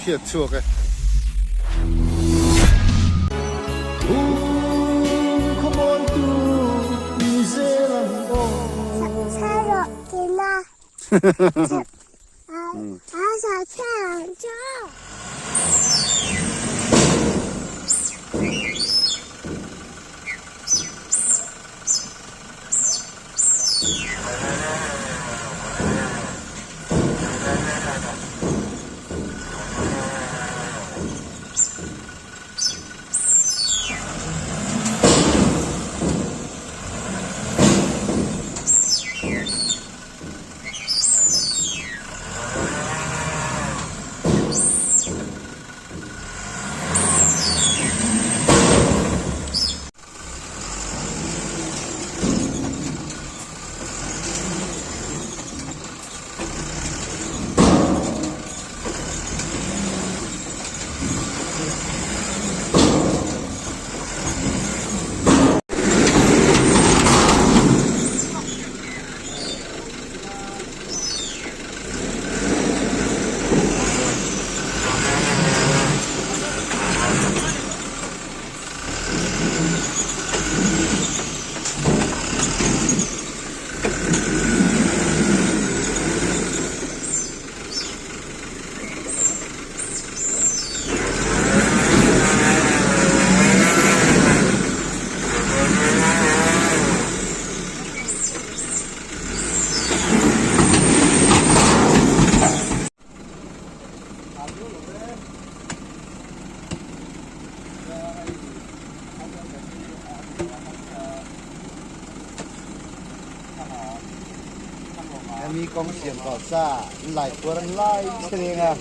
thiệt chuộc ấy 사러 기나 아사 차죠มีกองเสียงก่อซ่าไหลตัวนั้นไล่เสดงอ่ะ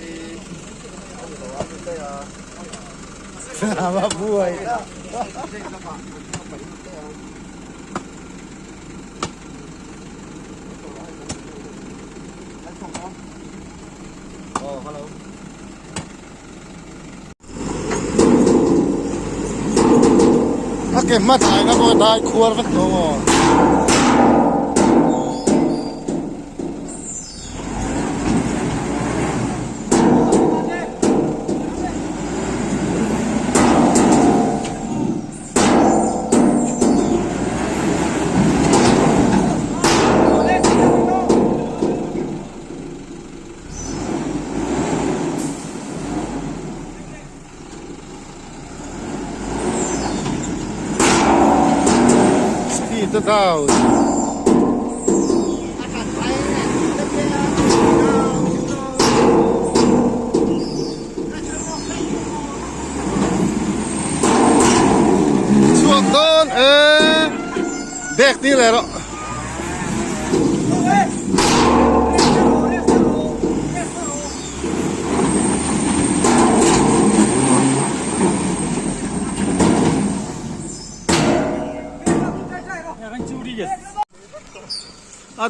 หาว่าบุ้ยโอ้ฮัลโหลเก็บมาถ่ายนะพอได้ครัวสักตัวจะดาวช่วงต้นเด็กนี่แหละเนาะ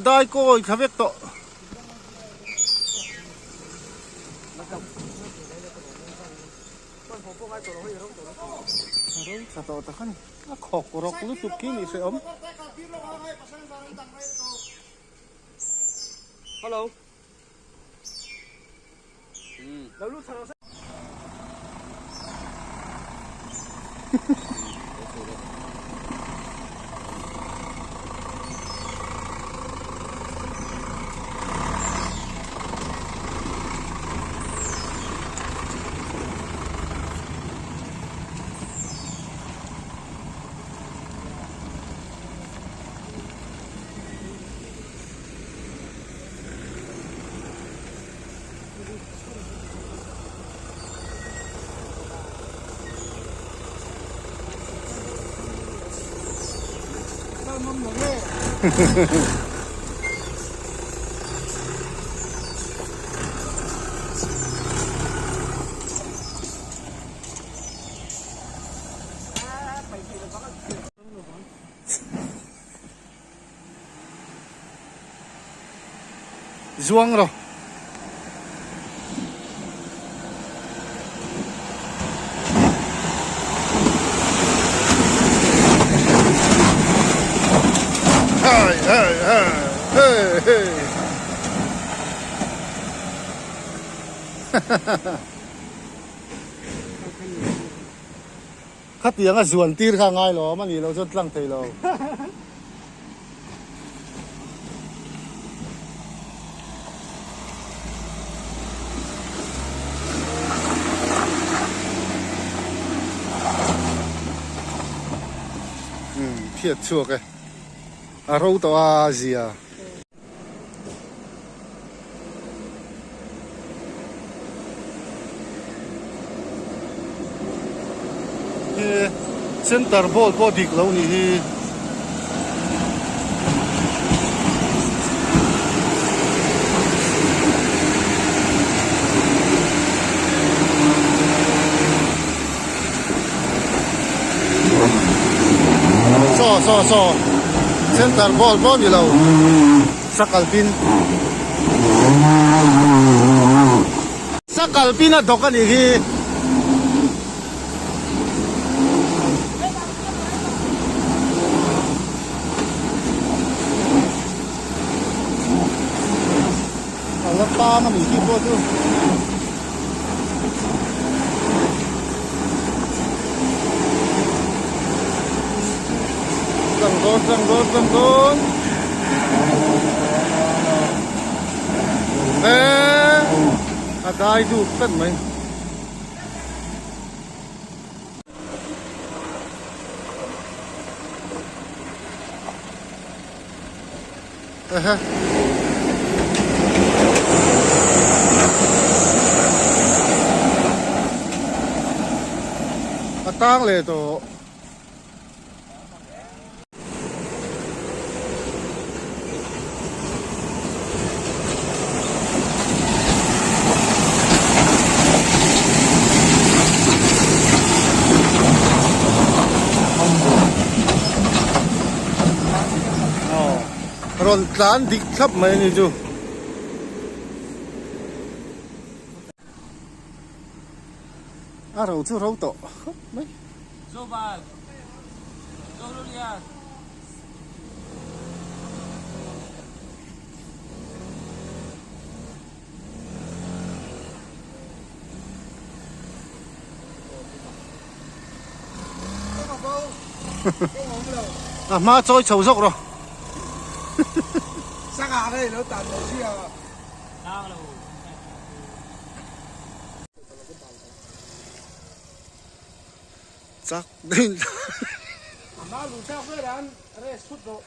ได้ก็อีกครับเวกโตสตอตะขันขอกรอกลุตุกินอีเสอมฮัลโหลแล้วลูกสาวZuang rồi. Hey. ข้าเตียงก็ส่วนตีนข้างง่ายหรอมันนี่เราจนตั้งใจเราเพียรชัวร์กันเราตัวอาเซียเซ็นเตอร์บอลพอดีแล้วนี่โซ่เซ็นเตอร์บอลอยู่แล้วสักกัลปินน่ะดอกกันอีกทีแล้วปลามันอีกที่พวกนู้นสั่งโดนได้ดูตั้งไหมตั้งเลยตัว rồi dán đi khắp mấy này chú rau chú rau to mấy rau bà rau luôn nha má trôi sầu dốc rồi sắc gà đây nó tàn đầu chia đang là chắc đến má lù sao cái đàn đây sút độ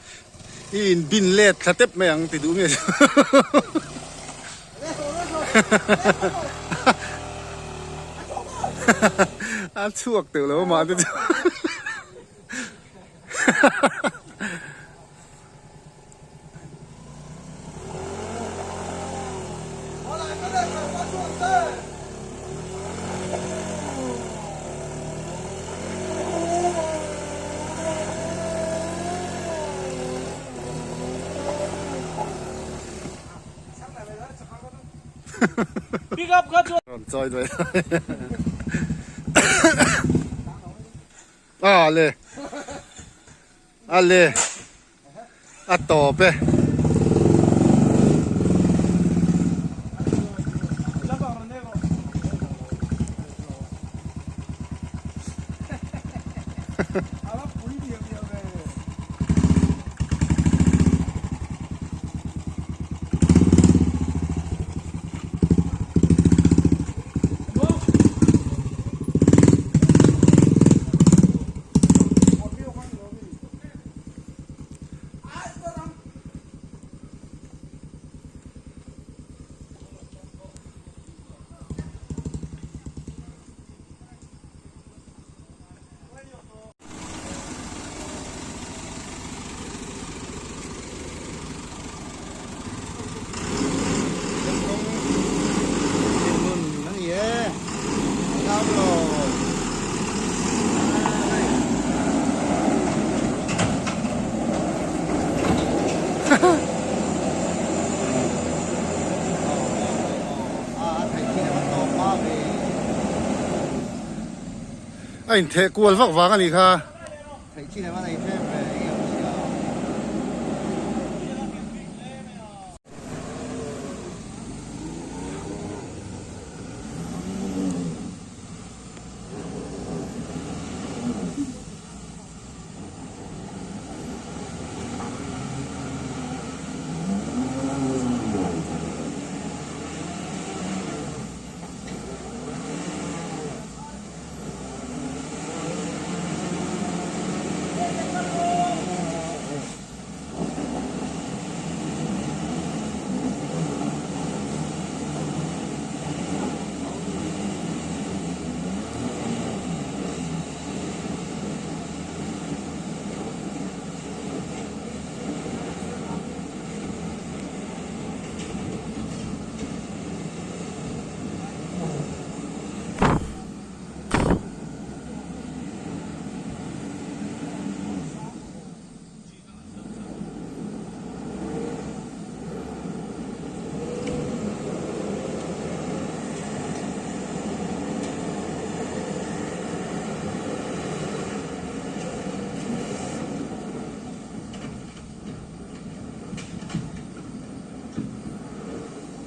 in bin lết thật tép mày ăn thì đúng rồi ăn chuộc từ lâu mà tôi pick up cut còn chơi rồi lê tổ pe anh thế cuốn vác vác anh kha thấy chi là này thêm về yêu chiều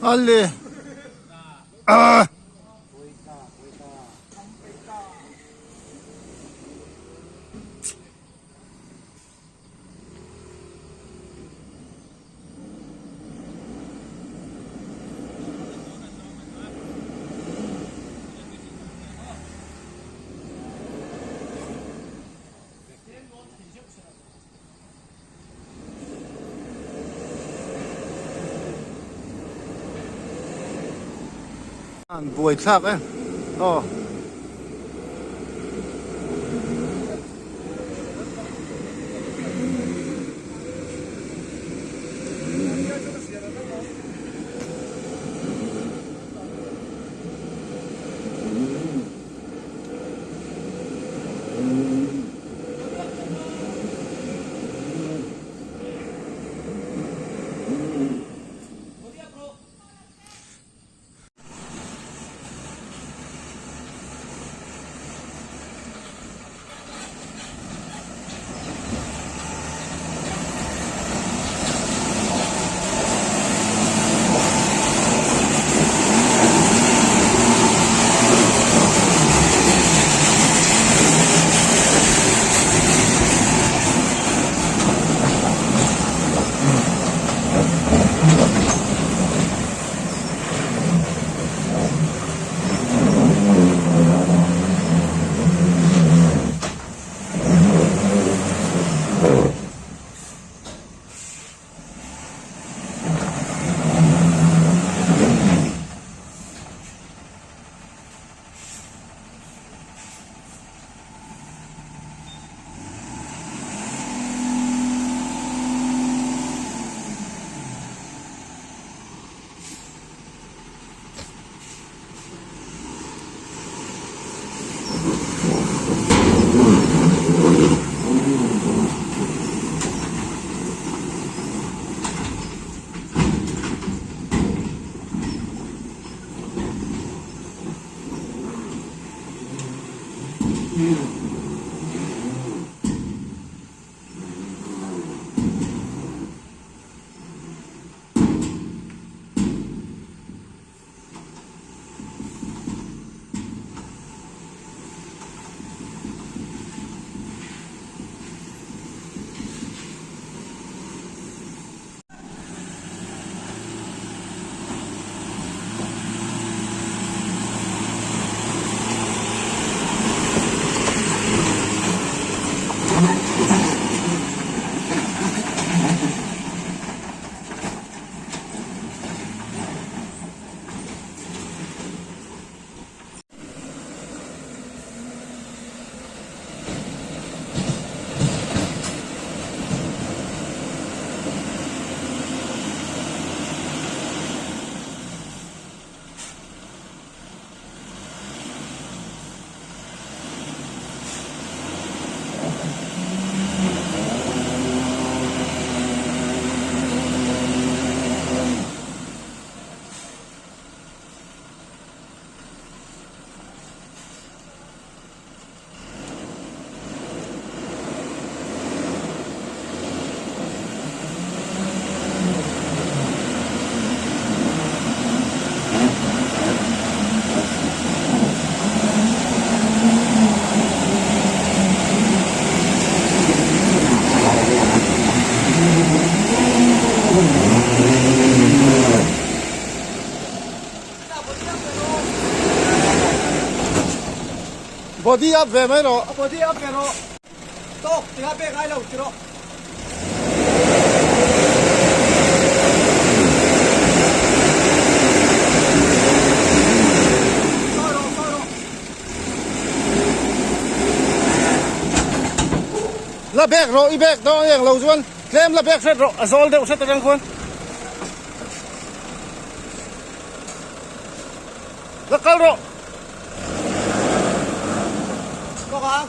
Ali. Ah. Bùi thạc ấy. Ồ. Body up về mấy rồi. Body up về rồi. Tốt, thì hai bên ai đâu chứ đó. La bag rồi, i bag đó yang lâu chuan. Claim la bag set rồi, azol đều set tang khuan. La kal rồi. Có không?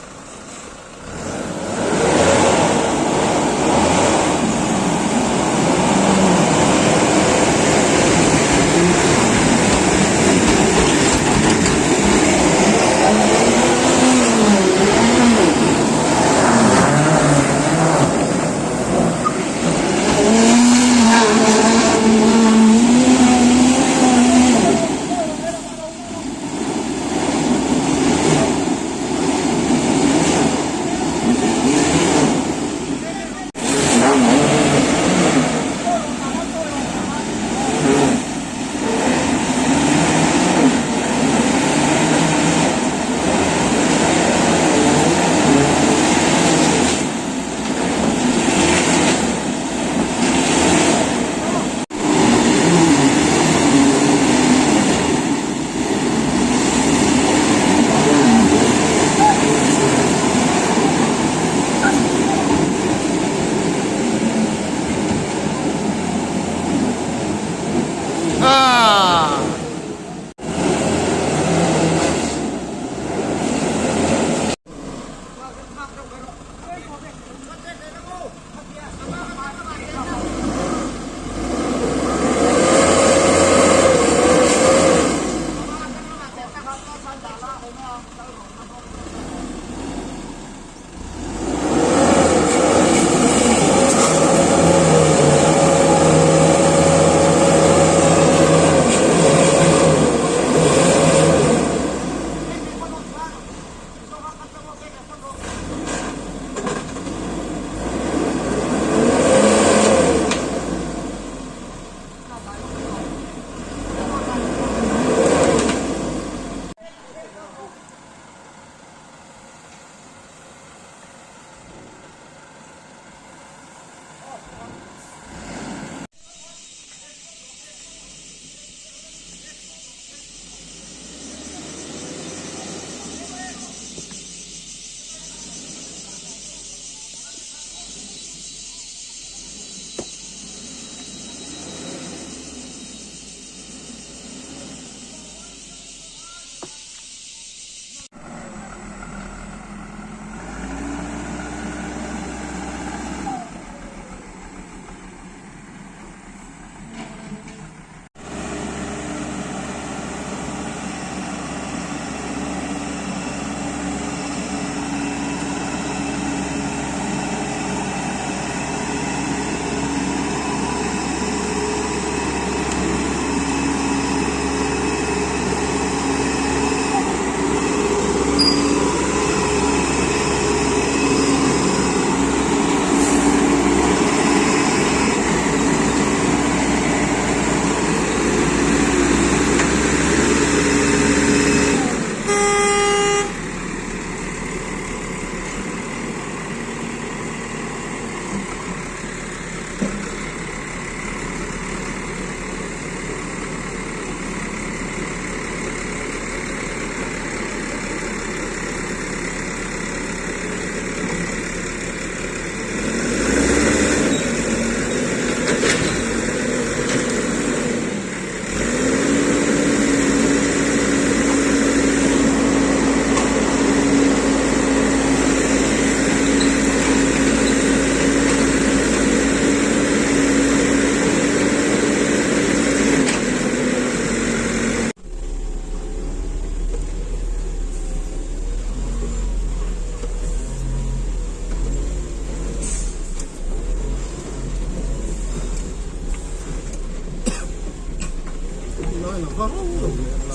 有个路有没有？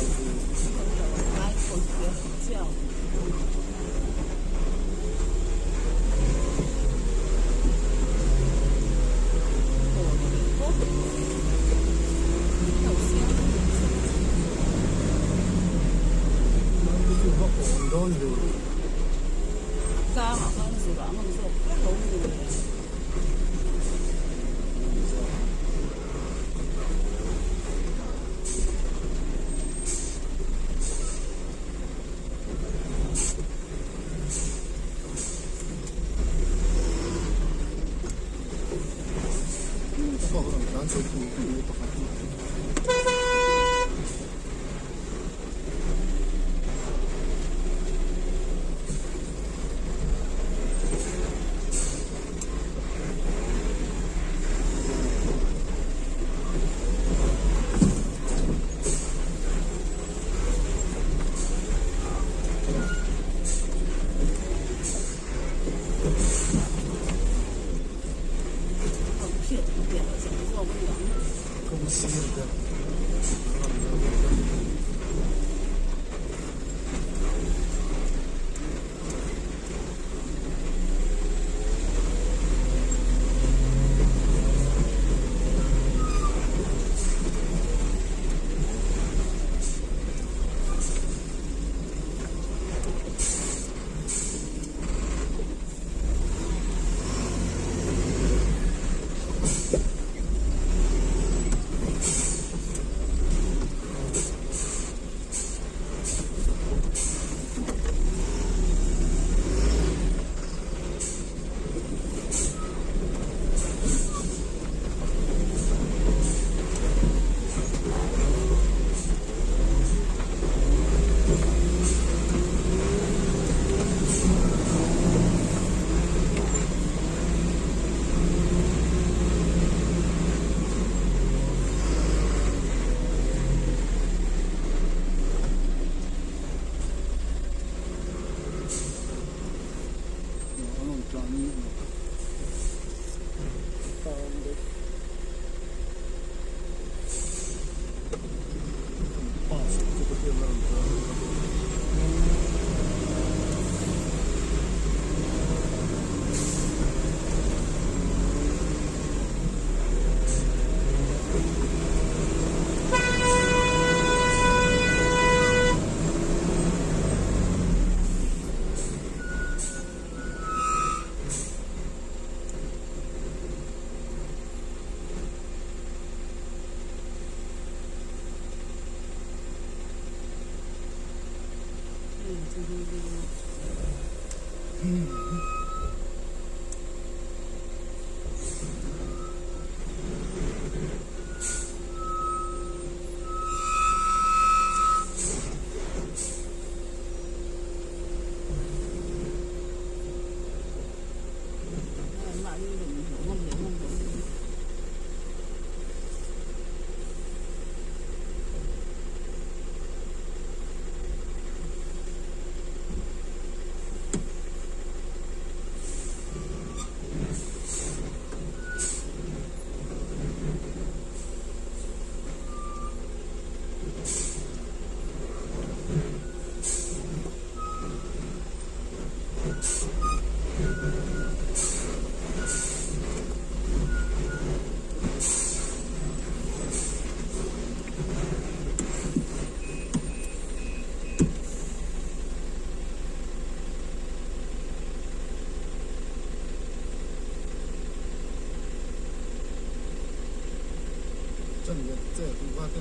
来口学叫。加下番薯啦，咁就一路嘅。不过可能咱这不不好。这里这也不挂这。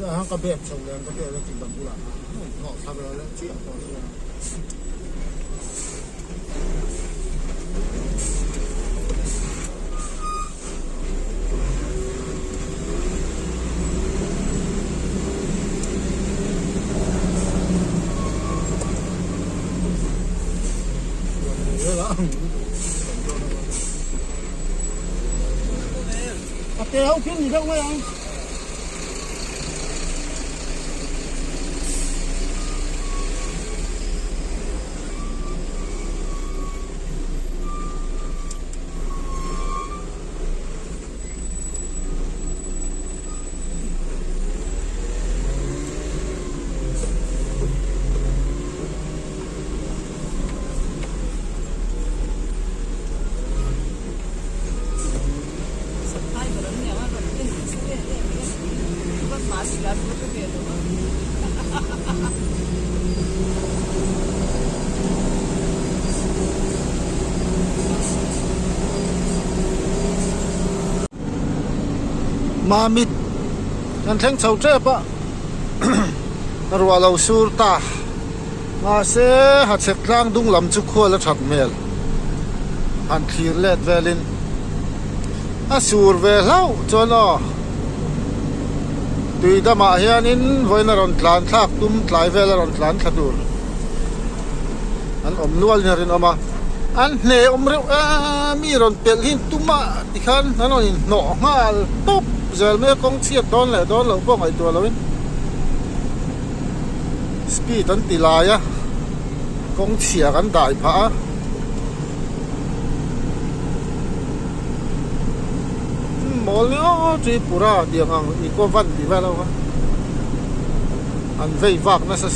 hàng cà bẹp trồng đèn cà bẹp nó chỉ bằng củ lạc họ tham gia lên chuyện của kéo kiếm gì đâu mấy ông mà mít ngân thanh sầu trép á rùa lâu sur ta mà sẽ hạt sét lang dung làm chuk khua là chặt mel han khir let velin a sur ve lau cho nó tùy ta mà hian in voi na ron tlan thak tum tlai vel ron tlan thadur an nual na rin oma an ne reu mi ron pel hin tuma tikhan nanon in no ngal top giờ mấy con chiết đón lâu bông ấy tua lâu speed tấn tỷ lại á con chiết ăn đại phá mỏ liao chỉ pura tiếng ang đi qua văn đi về đâu anh vây vác nó sao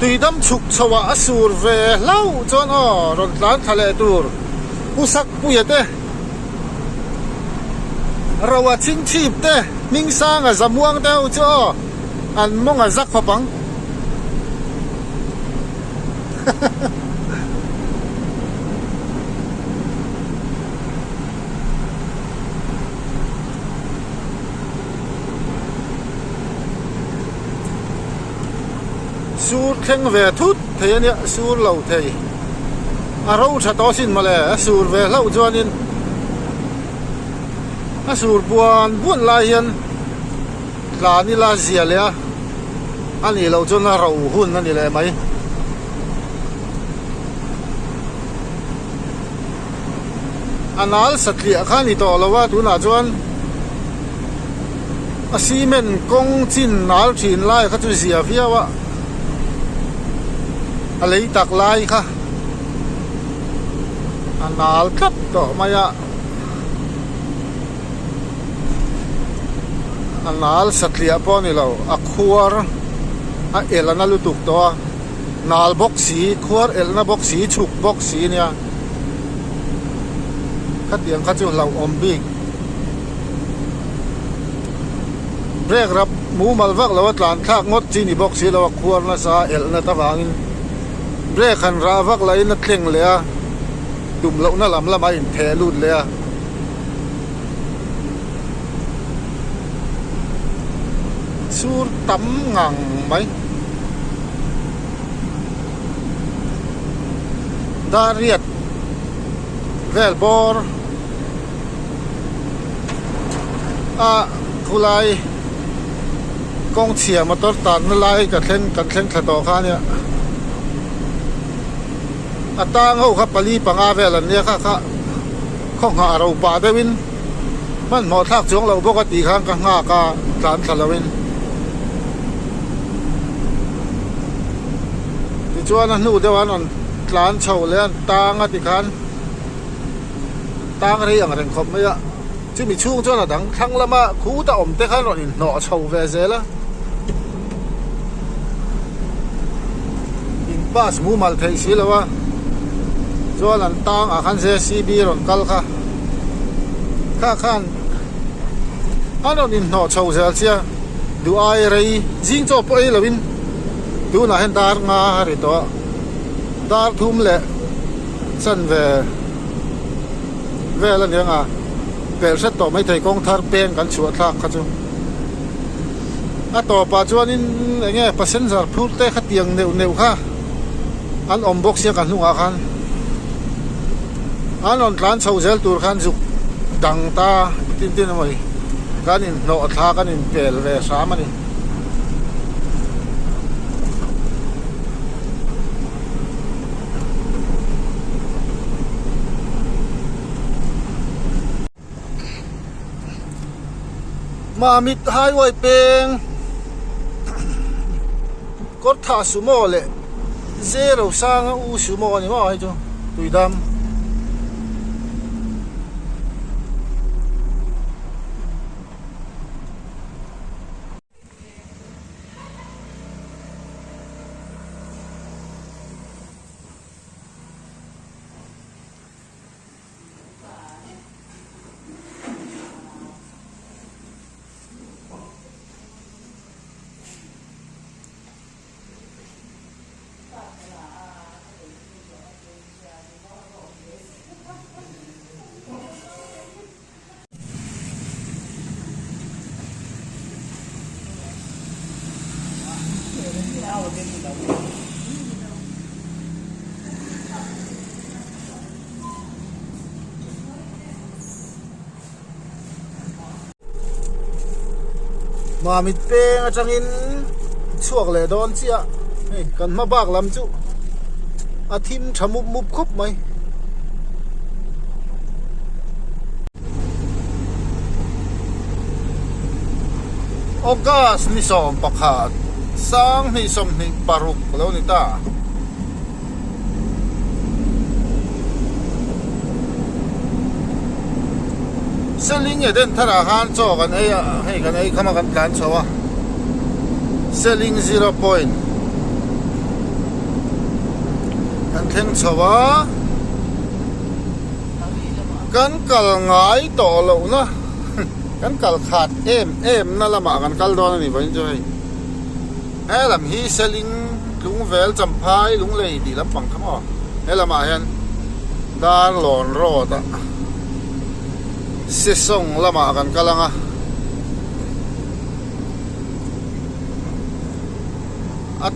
tùy đâm chục chawa sur về lâu cho nó rồi lán thale tur usak puyate rawa chinh chip te minh sang à zamuang teo cho an mong à zak phapang sur khen về thút thế nhỉ sur lâu thế à râu cha to xin mà lẽ sur về lâu cho nên à sur buồn lại hiền là ni là gì lẽ anh ấy lâu cho nó râu hun anh ấy lại mấy anh al sát lịa khăn đi to lâu tu na chuan à xi men công chín nál chín lại khát tu gì à phía wa lấy tạc lai kha anal kat to maya anal satlia poni lo akhuar a elana lutuk to nal boxi khuar elna boxi chuk boxi nia khat yang khat chu lo ombik brek rap mu malwak lawat lan thak ngot chini boxi lo khuar na sa elna tawangin break han ra vak lai na thleng le a tum lo na lam lama in the lut le a sur tam ngang mai da riat vel bor a khulai kong chia motor tan lai ka thlen thla to kha nia atang ho kha pali panga velan ne kha khong ha ro pa dewin man mo thak chong lo bok ti khang ka nga ka tlan thalawin ti chuan a nu dewan on tlan chho le tang a ti khan tang ri ang reng khop mai a chu mi chung chuan a dang thang lama khu ta om te khan ron in no chho ve zela in pas mu mal thei si lawa cho lần tang à khăn xe CB rồi kal kha ข้าข้านอันนั้นอินหอชาวเซลเซียดูไอไรจิงโจปไอละวินดูน่าเห็นดาร์งาฮาริตัวดาร์ทุ่มเละสันเวลันยังอ่ะเปิดเสร็จต่อไม่ไทยกองทาร์เป็นกันชัวร์ทักข้าจูต่อปัจจุบันนี้เงี้ยเปอร์เซ็นต์จะพูดแต่ขัดยังเนียวค่ะอันอมบกเสียกันลุงอาคันอันนนร้านชาวเซลตัวคันจุกดังตาตินตินอะไรกันนี่โนอัฐากันนี่เปลเวสามันนี่มามิดไฮไวเป็งกดท่าสุโม่เลยเซโร่สร้างอูสุโม่นี่ว่าไอ้จูตุยดำมามิดเป็งจังอินช่วงเลยโดนเสียกันมาบากลำจุอาทิมชะมุบคุบไหมออกัสนี่สมปะขาดสร้างนี่สมนี่ปารุกแล้วนี่ตาเซลิงเดินทราหารโจกันให้กันเข้ามากันการโชว์เซลิง0 point กันเทงโชว์กันกัลง่ายต่อแล้วนะกันกัลขาดเอ็มนั่นละมากันกัลโดนนี่วันจ่อยลำฮีเซลิงลุงเวลจำพายลุงเลยดีลำปังขมอละมาเห็นดาร์หลอนรอดเสียส่งละมากันกัลัง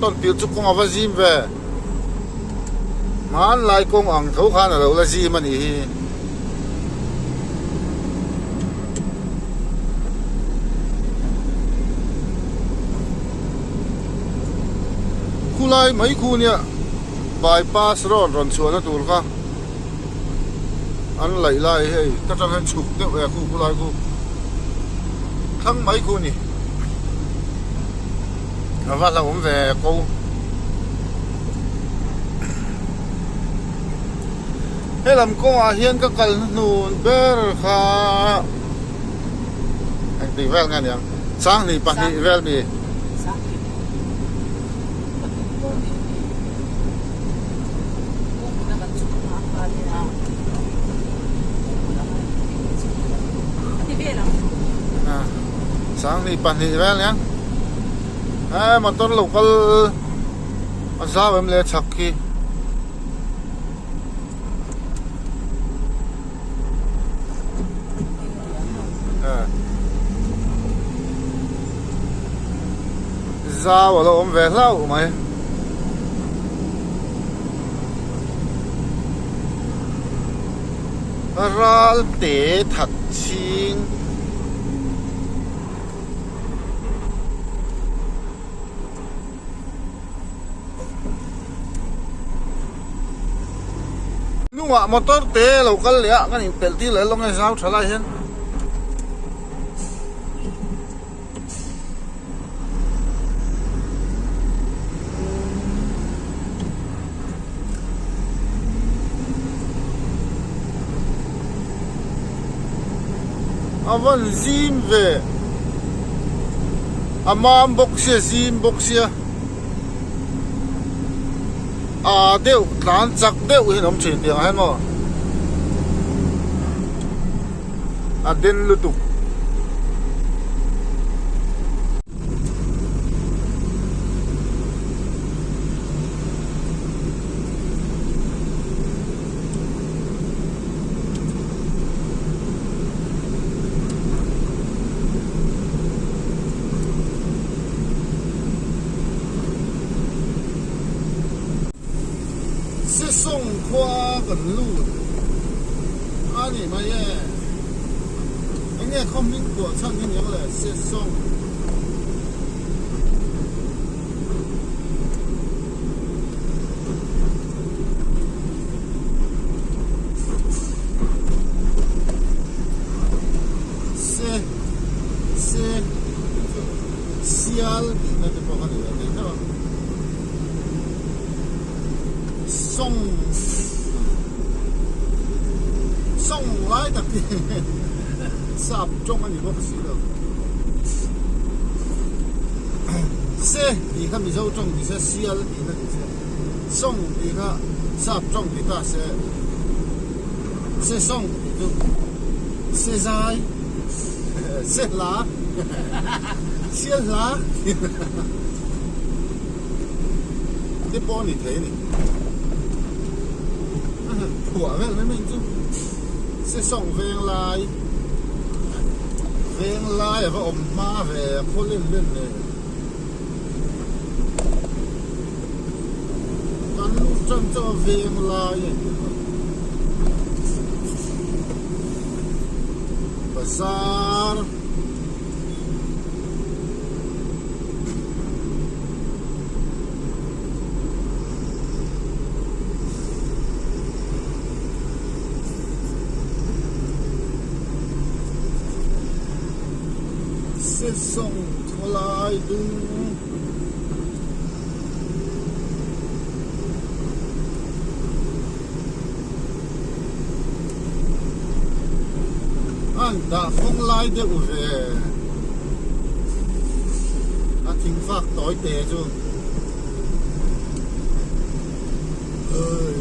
ต้นปิวจุกงอวจิมเวมันไล่กงอังเขาขานเราละจีมันอีคู่ไล่ไม่คู่เนี่ยบายพาสรอดรอนชวนนะตูลค่ะอันไหลเฮ้ยถ้าจะให้ฉุกเดี๋ยวคู่ไล่คู่ทั้งไม่คู่นี่ว่าเราผมแหวกกูให้ลำก็อาเฮียนก็กันนูนเบอร์ค่ะไอ้ตีแวลงานยังสร้างนี่ปะนี่แวลมีสร้างนี่ปะนี่แวลยังมันต้นลูกก็มันซาแบบเลี้ยชักกี้ซาว่าเราอมเวลาอุไหมรัลเตะถัดชิงนู่นมอเตอร์เตะเราก็เลี้ยกันอีกเป็นที่เลยลงให้สาวชะลายเห็นวันซิมเวมามบกเสียซิมบกเสียเดี๋ยวหลานจักเดี๋ยวเห็นผมเฉียนเดียวให้หมด a den lutuk se song khoa gần luôn anh ấy mà ye anh ấy không biết của chân như thế là se song se sial thì nóจะบอกอะไรเนี่ยนะ送来的啥中啊？你不是的，是你看你手中你是西啊，你那你是送你看啥中你那是送你就是在是拉是拉，你帮你睇你。หัวแม่งไม่จุ๊บเสียส่งเวงลายว่าอมมาแหวพูดเล่นเลยตอนลูกจังจะเวงลายอย่างนี้บาซาร์ sẽ xong thôi lại đúng anh đã không lại được về anh thính phát tối tệ chứ ơi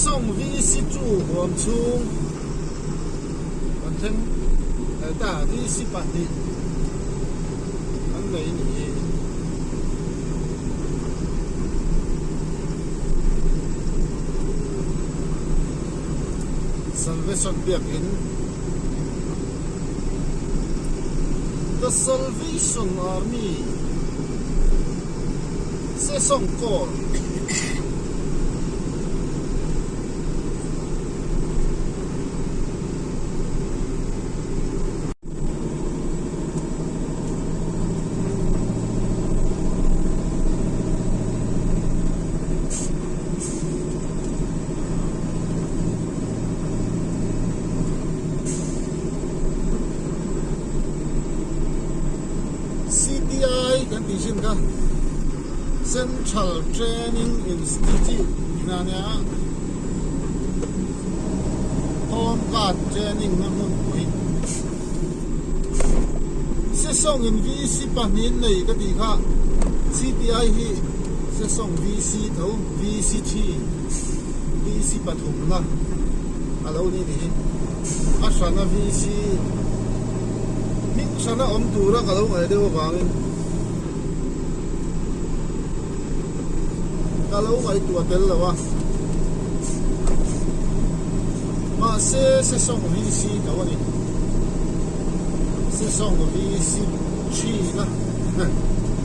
送 VC 住黄冲，反正大 VC 版的，很美丽。Salvation Begin The Salvation Army sẽ送 call CTI kan tisin ka Central Training Institute inanya Home Guard Training na mun pui se song in VC panin nei ka ti kha CTI hi se song VC tho VC3 VC pathum na alo ni ni asana VC sana om tura kalau nggak ada bangin kalau nggak itu hotel lah wah masih sesong VC kawan ni sesong VC 3 lah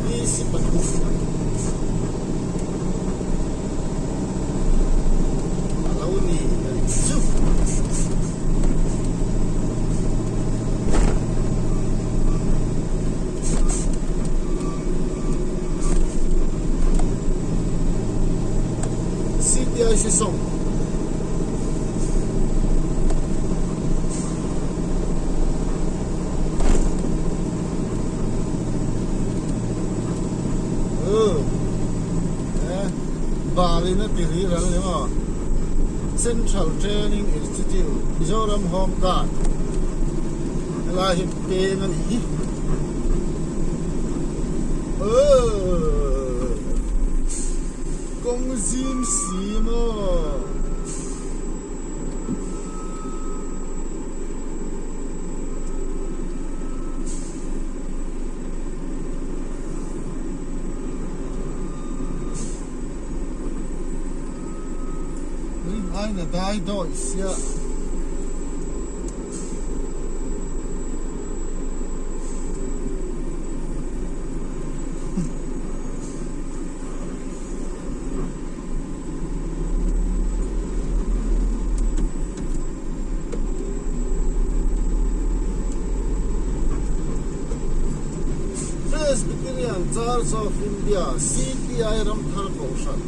VC betul ai si song Balina Tiri Ralima Central Training Institute Mizoram Home Guard Lahip Pengan hi Kong Zim Simo ai na dai do sia Presbyterian Church of India CPI Ramthar Kaushal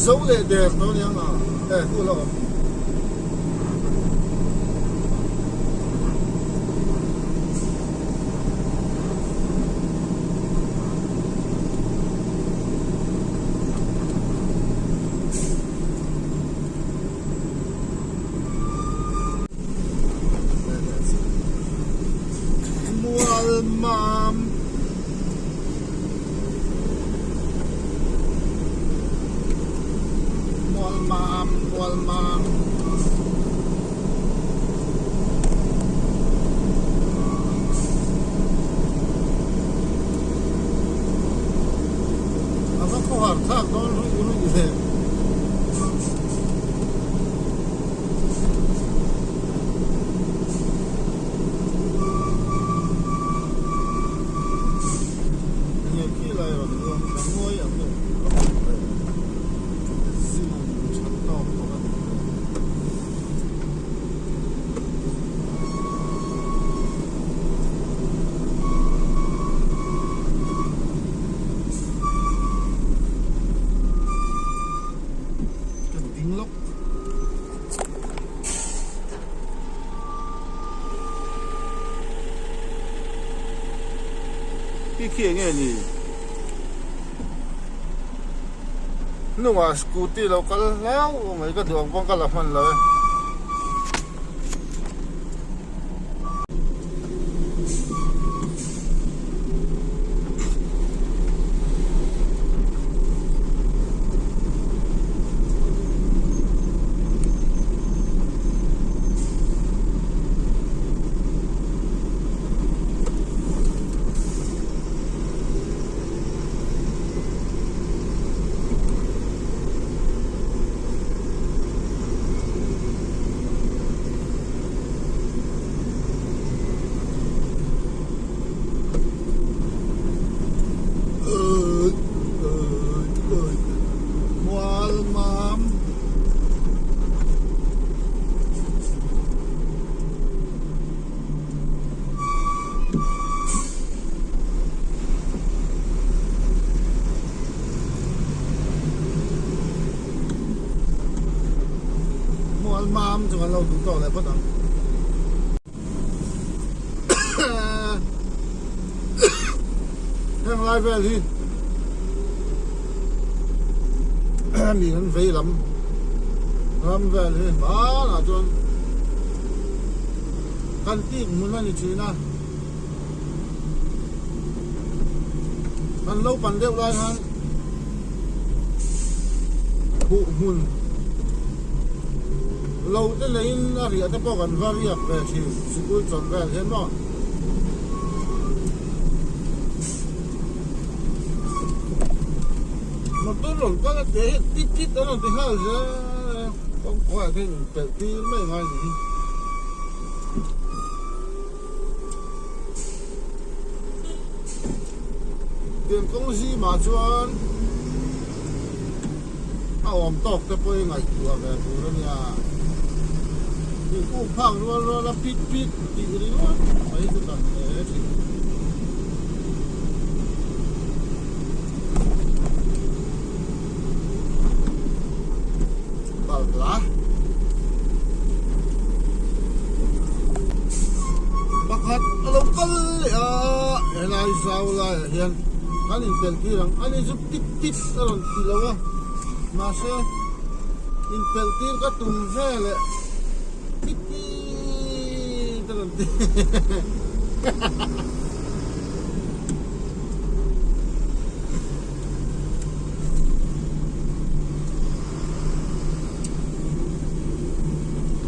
dấu để đẹp đó nhá mà để cô lo mua mam Walmam apa kau harta kau ulu gitu ini kira ya orang semua yang tu kia nghe nhỉ lúc mà scooty đâu có léo mấy cái đường con cá lập phần rồi mam chúng anh lâu đúng rồi lại bắt đầu đang live về đi mình hắn vây lắm về đi đó là cho căn tin muốn ăn gì na ăn lâu bàn đeo lại hắn bộ hùn lâu tới lấy là thì ta bỏ gần vào việc về thì sự cố chọn về thế mà rồi có là để tít tít đó là thì hơi giờ không có cái tự ti mấy ngày gì tiền công gì mà chuan ông tóc cái bôi ngày tua về tua đó nha tiền cũng phăng luôn là pít pít thì cái đó mấy cái lần đấy thì bảo lá bác hát lâu cân hiện nay sao lại hiện anh in pel kia anh ấy giúp tít tít rồi thì lâu mà sẽ in pel kia các tùng xe lại tít tít rồi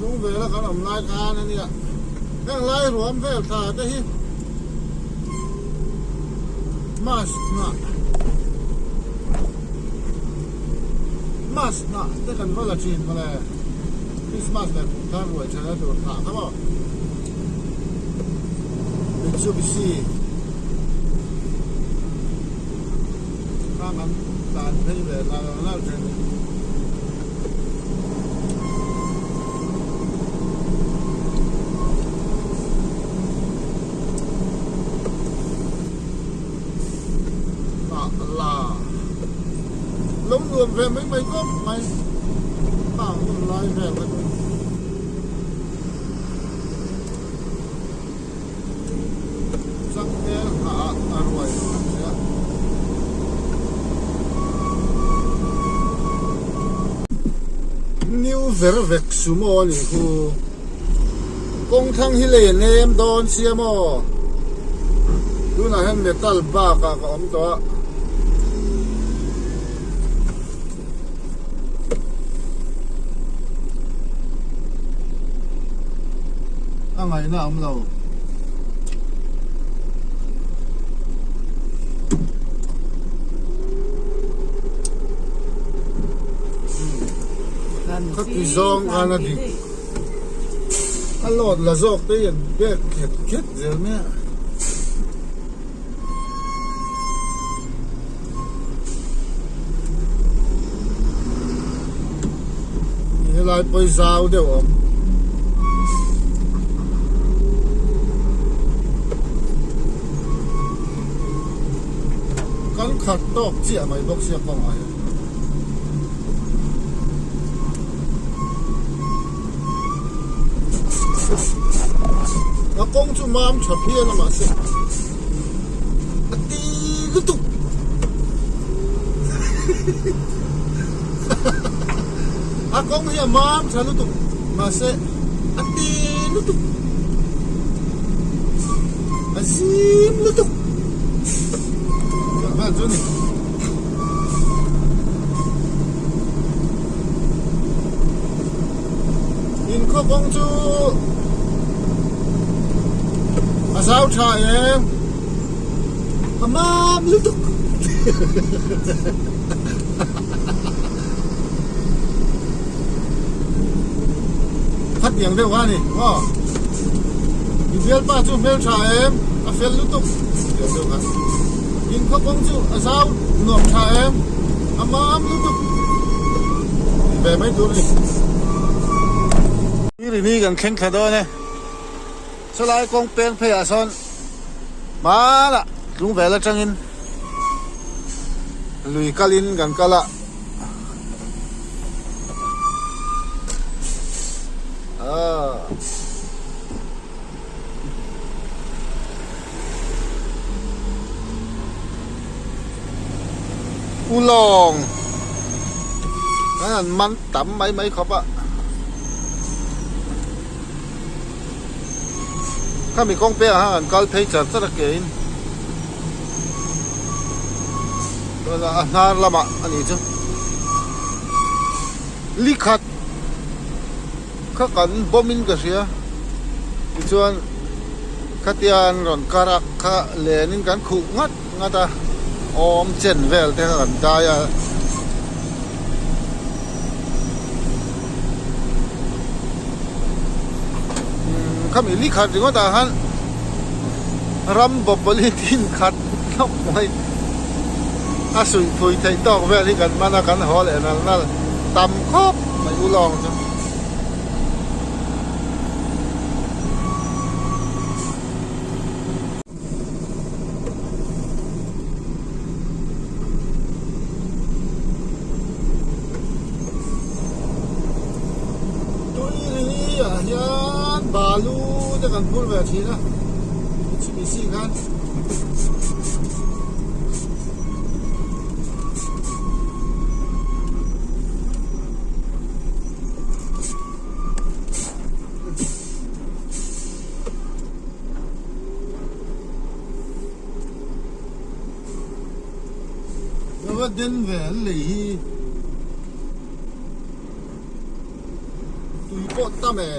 đúng về là cái làm lai ca này nè đang lai rồi em về thả đây mas na te kan vala chin male Christmas le kan roi chana do tha ka ba Mitsubishi ka man tan thei ve la chen lống luồng về mấy gốc mày bảo lại về với sắc thế hạ rồi new ver vek sumo ni khu công thăng hi le nem don siamo tu na hen metal ba ka om to ngày nào ông lâu có tí giông ăn là đi ăn lọt là giọt đấy biết kết rồi mẹ như lại bơi rau đều ông con khát tóc chia mày bốc xia con ai nó công chú mam chập hiên mà sẽ đi lút tục công hiên mam chả lút tục mà sẽ đi lút tục azim lút tục bạn chỗ này in có bông chú à sao trời em mà liên tục phát tiếng đều qua này wow in biết ba chú mèo trời em à phê liên tục đều qua in có bông chú à sao nuông trời em à mà liên tục về mấy túi nàyนี่กันแข่งขันด้วยเนี่ยสลายกองเป็นเพย์ซอนมาละลุงแหวนละจังอินลุยกาลินกันกะละอุลองนั่นมันต่ำไหมครับอะถ้ามีกองเปียฮะก็เพย์จัดสักเกณฑ์ตัวละน่าละมาอันนี้จ้ะลิขัดข้ากันบ่มินก็เสียส่วนขัดยานรอนการักข้าเลนินกันขู่งัดอ่ะออมเจนเวลแต่กันได้อะ คำอิลิขัดถึงว่าตาฮันรำบบลิทินขัดนกไม่อาสุยถุยไทยตอกเวลิกันมานากันหอเลยนั่นตำครบไม่อุลองจ้ะyan balu dengan pul berarti lah bisi kan Apa den vel li tui pot ta me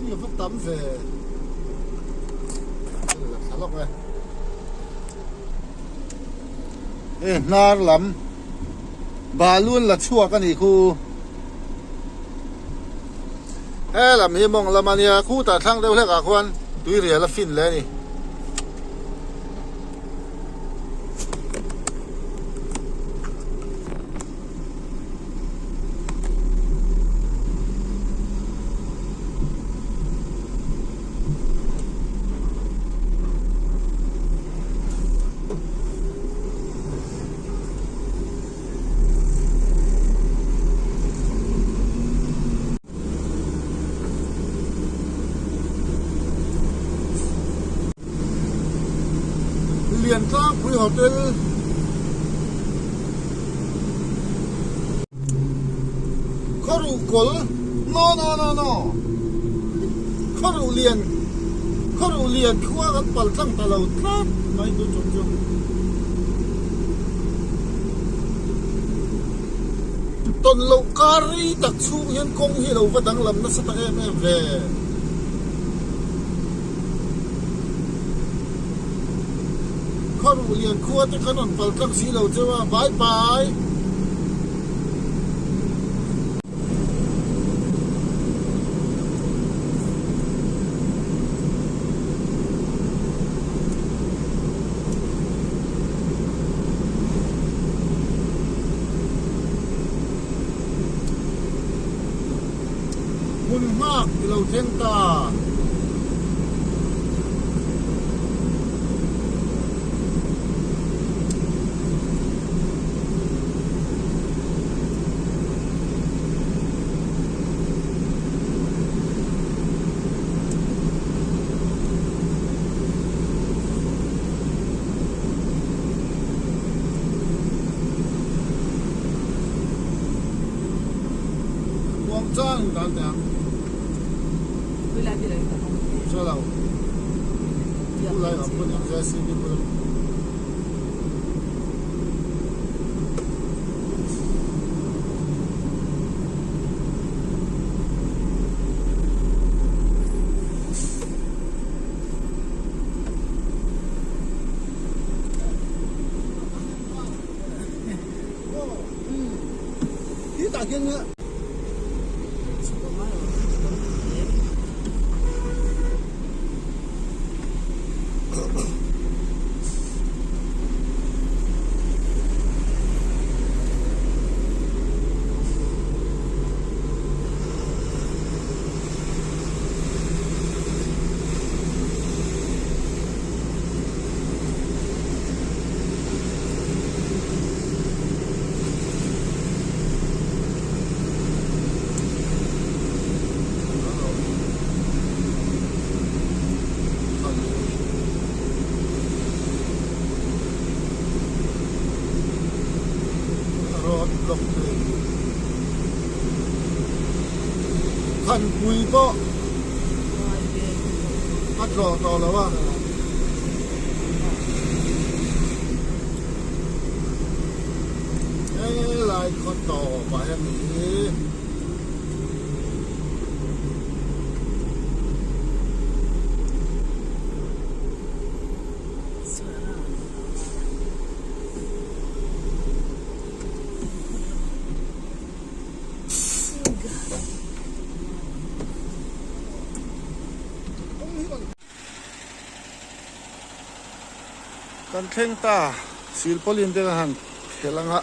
นี่ก็ตำเฟสลอกเลยนาร์ลำบาลูนละชั่วกันอีกคูลำเฮียมองละมันเนี่ยคู่ตัดทั้งเดียวเล็กอ่ะควรตุยเรียละฟินเลยนี่เรียนสร้างคุยโฮเทลคารุกลโนคารุเรียนขั้วกันปัลตั้งตะลาวทราบไม่ดูจงตนเราการีตักชูยันคงให้เราวัดังลำนัสตะเอมเวเขาเรียนขั้วแต่ขนมปัลตั้งสีเราจะว่าบายบายคุณมากที่เราเทนตาจ้างกันแต่ผู้ไล่ใช่เราผู้ไล่กับคนอย่างใจสิ่งที่ผู้ที่ตาเกียงเนี่ยท่านคุยก็พัดรอต่อแล้วว่าลายเขาต่อไปอย่างนี้ an thleng ta silpolin te han phelanga